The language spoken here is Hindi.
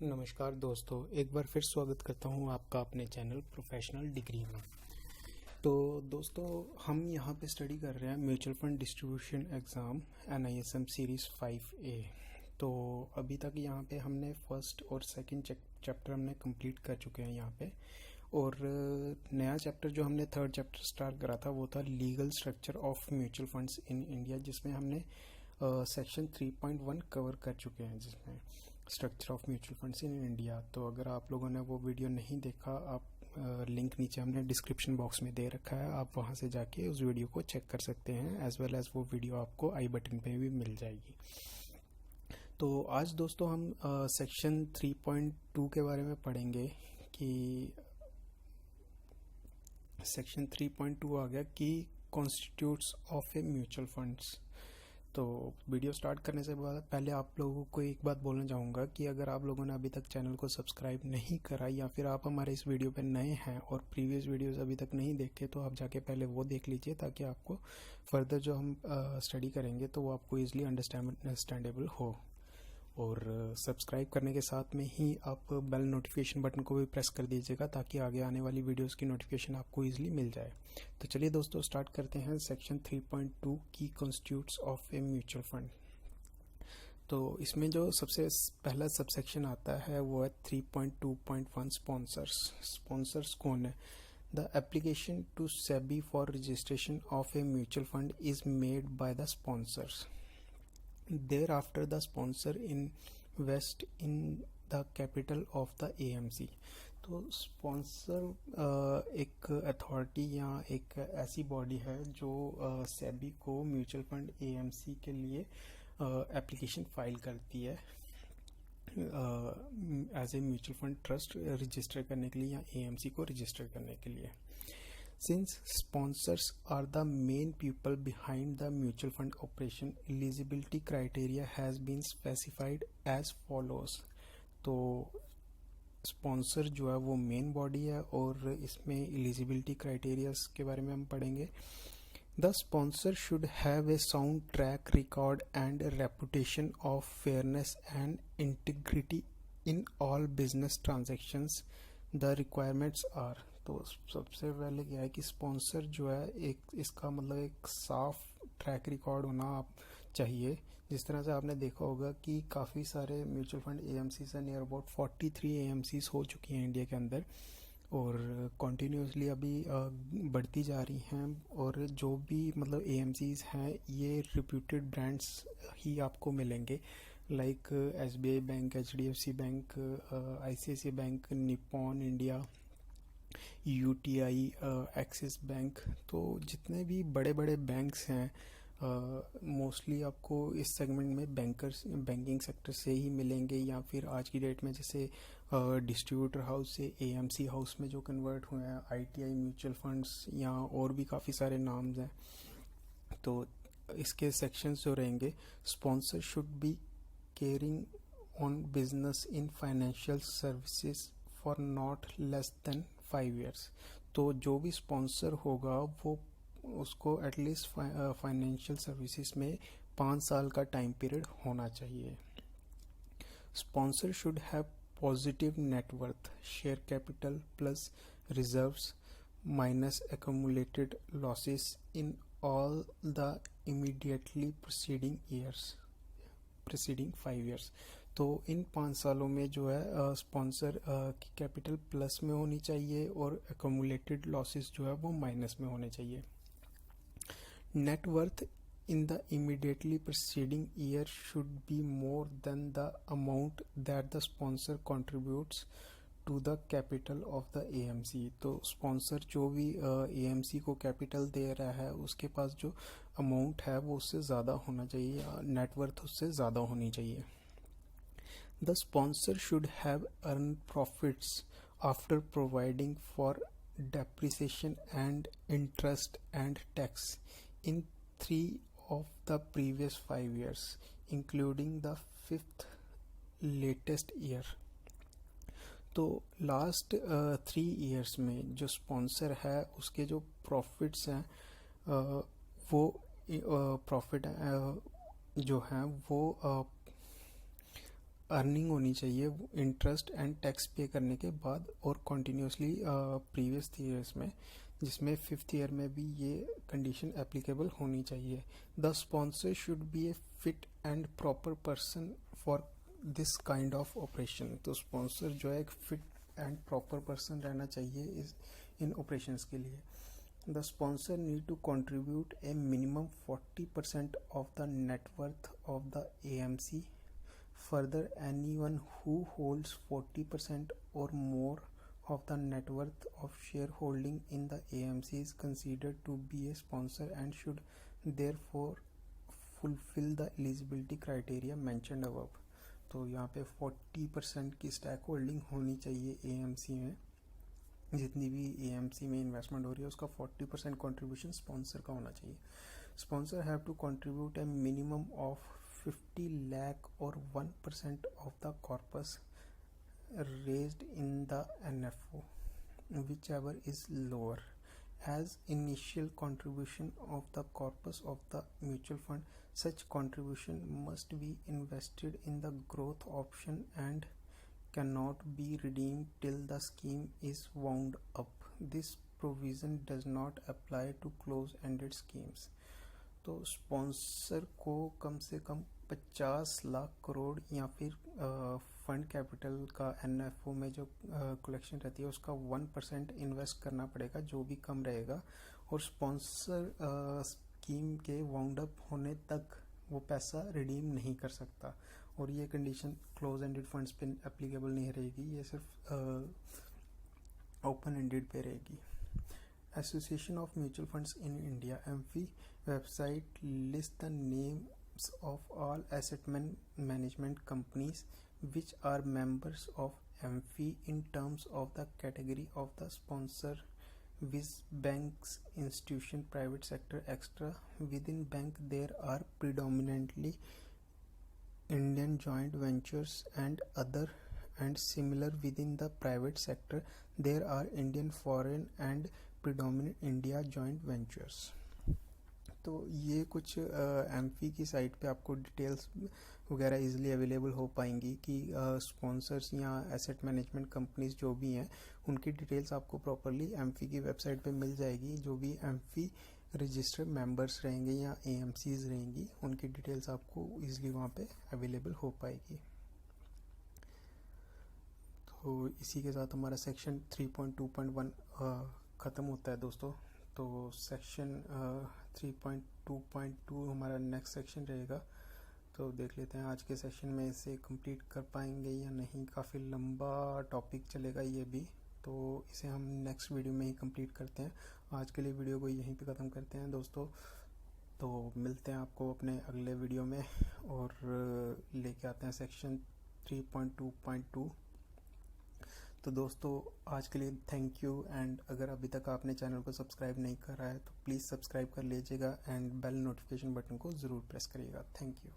नमस्कार दोस्तों, एक बार फिर स्वागत करता हूं आपका अपने चैनल प्रोफेशनल डिग्री में। तो दोस्तों, हम यहां पे स्टडी कर रहे हैं mutual fund distribution exam NISM series 5A। तो अभी तक यहां पे हमने फर्स्ट और सेकंड चैप्टर हमने कंप्लीट कर चुके हैं यहां पे। और नया चैप्टर जो हमने थर्ड चैप्टर स्टार्ट करा था वो था legal structure of mutual funds in India, जिसमें हमने सेक्शन 3.1 कवर कर चुके हैं, जिसमें structure of mutual funds in India. तो अगर आप लोगों ने वो वीडियो नहीं देखा, आप लिंक नीचे हमने डिस्क्रिप्शन बॉक्स में दे रखा है, आप वहां से जाके उस वीडियो को चेक कर सकते हैं। एज वेल एज वो वीडियो आपको आई बटन पे भी मिल जाएगी। तो आज दोस्तों हम सेक्शन 3.2 के बारे में पढ़ेंगे कि सेक्शन 3.2 आ गया कि constitutes of a mutual funds. तो वीडियो स्टार्ट करने से पहले आप लोगों को एक बात बोलना चाहूँगा कि अगर आप लोगों ने अभी तक चैनल को सब्सक्राइब नहीं करा या फिर आप हमारे इस वीडियो पर नए हैं और प्रीवियस वीडियोस अभी तक नहीं देखे, तो आप जाके पहले वो देख लीजिए, ताकि आपको फर्दर जो हम स्टडी करेंगे तो वो आपको ईजिली अंडरस्टैंडेबल हो। और सब्सक्राइब करने के साथ में ही आप बेल नोटिफिकेशन बटन को भी प्रेस कर दीजिएगा, ताकि आगे आने वाली वीडियोस की नोटिफिकेशन आपको इजीली मिल जाए। तो चलिए दोस्तों, स्टार्ट करते हैं सेक्शन 3.2 की constitutes of a mutual fund. तो इसमें जो सबसे पहला सबसेक्शन आता है वो है 3.2.1 स्पॉन्सर्स। स्पॉन्सर्स कौन है? The application to SEBI for registration of a mutual fund is made by the sponsors. Thereafter, the sponsor invest in the capital of the AMC। तो स्पॉन्सर एक अथॉरिटी या एक ऐसी बॉडी है जो सेबी को म्यूचुअल फंड AMC के लिए एप्लीकेशन फाइल करती है as a mutual fund trust register करने के लिए या AMC को रजिस्टर करने के लिए। Since sponsors are the main people behind the mutual fund operation, eligibility criteria has been specified as follows। तो स्पॉन्सर जो है वो मेन बॉडी है और इसमें एलिजिबिलिटी क्राइटेरियाज के बारे में हम पढ़ेंगे। The sponsor should have a sound track record and reputation of fairness and integrity in all business transactions. The requirements are. तो सबसे पहले क्या है कि स्पॉन्सर जो है एक इसका मतलब एक साफ ट्रैक रिकॉर्ड होना आप चाहिए। जिस तरह से आपने देखा होगा कि काफ़ी सारे म्यूचुअल फंड AMCs हैं, नियर अबाउट 43 AMCs हो चुकी हैं इंडिया के अंदर, और कॉन्टीन्यूसली अभी बढ़ती जा रही हैं। और जो भी मतलब AMCs हैं ये रिप्यूटेड ब्रांड्स ही आपको मिलेंगे, like SBI bank, HDFC bank, ICICI bank, Nippon India, UTI, axis bank. तो जितने भी बड़े बड़े बैंक्स हैं मोस्टली आपको इस सेगमेंट में बैंकिंग सेक्टर से ही मिलेंगे, या फिर आज की डेट में जैसे डिस्ट्रीब्यूटर हाउस से AMC हाउस में जो कन्वर्ट हुए हैं, ITI म्यूचुअल फंड्स, या और भी काफ़ी सारे नाम्स हैं। तो इसके सेक्शंस जो रहेंगे, sponsor should be caring on business in financial services for not less than 5 years। तो जो भी स्पॉन्सर होगा वो उसको एटलीस्ट फाइनेंशियल सर्विसेज में 5 साल का टाइम पीरियड होना चाहिए। Sponsor should have positive net worth, share capital plus reserves minus accumulated losses in all the immediately preceding 5 years। तो इन 5 सालों में जो है स्पॉन्सर की कैपिटल प्लस में होनी चाहिए और एक्यूमुलेटेड लॉसेस जो है वो माइनस में होने चाहिए। Net worth in the immediately preceding year should be more than the amount that the sponsor contributes to the capital of the AMC। तो स्पॉन्सर जो भी AMC को कैपिटल दे रहा है उसके पास जो अमाउंट है वो उससे ज़्यादा होना चाहिए, नेटवर्थ उससे ज़्यादा होनी चाहिए। The sponsor should have earned profits after providing for depreciation and interest and tax in 3 of the previous 5 years, including the 5th latest year। तो लास्ट 3 years में जो स्पॉन्सर है उसके जो प्रॉफिट्स हैं वो प्रॉफिट जो हैं वो अर्निंग होनी चाहिए इंटरेस्ट एंड टैक्स पे करने के बाद और कॉन्टीन्यूसली प्रीवियस ईयर्स में, जिसमें 5th ईयर में भी ये कंडीशन एप्लीकेबल होनी चाहिए। The sponsor should be A fit and proper person for this kind of operation. तो स्पॉन्सर जो है एक फिट एंड प्रॉपर पर्सन रहना चाहिए इस इन ऑपरेशंस के लिए। The sponsor need to contribute a minimum 40% of the net worth of the AMC। Further, anyone who holds 40% or more of the net worth of shareholding in the AMC is considered to be a sponsor and should therefore fulfill the eligibility criteria mentioned above। तो यहाँ पे 40% की स्टैक होल्डिंग होनी चाहिए AMC में। जितनी भी AMC में इन्वेस्टमेंट हो रही है उसका 40% कॉन्ट्रीब्यूशन स्पॉन्सर का होना चाहिए। Sponsor have to contribute a minimum of 50 lakh or 1% of the corpus raised in the NFO, whichever is lower, as initial contribution of the corpus of the mutual fund. Such contribution must be invested in the growth option and cannot be redeemed till the scheme is wound up. This provision does not apply to close-ended schemes। तो स्पॉन्सर को कम से कम 50 लाख करोड़ या फिर फंड कैपिटल का NFO में जो कलेक्शन रहती है उसका 1% इन्वेस्ट करना पड़ेगा, जो भी कम रहेगा, और स्पॉन्सर स्कीम के वाउंड अप होने तक वो पैसा रिडीम नहीं कर सकता। और ये कंडीशन क्लोज एंडेड फंड्स पे एप्लीकेबल नहीं रहेगी, ये सिर्फ ओपन एंडेड पे रहेगी। Association of Mutual Funds in India (AMFI) website lists the names of all asset management companies which are members of AMFI in terms of the category of the sponsor, with banks, institution, private sector, etc. Within bank there are predominantly Indian joint ventures and other, and similar within the private sector there are Indian, foreign and predominant India joint ventures। तो ये कुछ AMFI की साइट पे आपको डिटेल्स वगैरह इजीली अवेलेबल हो पाएंगी कि स्पॉन्सर्स या एसेट मैनेजमेंट कंपनीज जो भी हैं उनकी डिटेल्स आपको प्रॉपरली AMFI की वेबसाइट पे मिल जाएगी। जो भी AMFI रजिस्टर्ड मेंबर्स रहेंगे या AMCs रहेंगी उनकी डिटेल्स आपको इजीली वहाँ पे अवेलेबल हो पाएगी। तो इसी के साथ हमारा सेक्शन 3.2.1 ख़त्म होता है दोस्तों। तो सेक्शन 3.2.2 हमारा नेक्स्ट सेक्शन रहेगा। तो देख लेते हैं आज के सेशन में इसे कंप्लीट कर पाएंगे या नहीं। काफ़ी लंबा टॉपिक चलेगा ये भी, तो इसे हम नेक्स्ट वीडियो में ही कंप्लीट करते हैं। आज के लिए वीडियो को यहीं पे ख़त्म करते हैं दोस्तों। तो मिलते हैं आपको अपने अगले वीडियो में और लेके आते हैं सेक्शन 3.2.2। तो दोस्तों आज के लिए थैंक यू, एंड अगर अभी तक आपने चैनल को सब्सक्राइब नहीं करा है तो प्लीज़ सब्सक्राइब कर लीजिएगा एंड बेल नोटिफिकेशन बटन को ज़रूर प्रेस करिएगा। Thank you.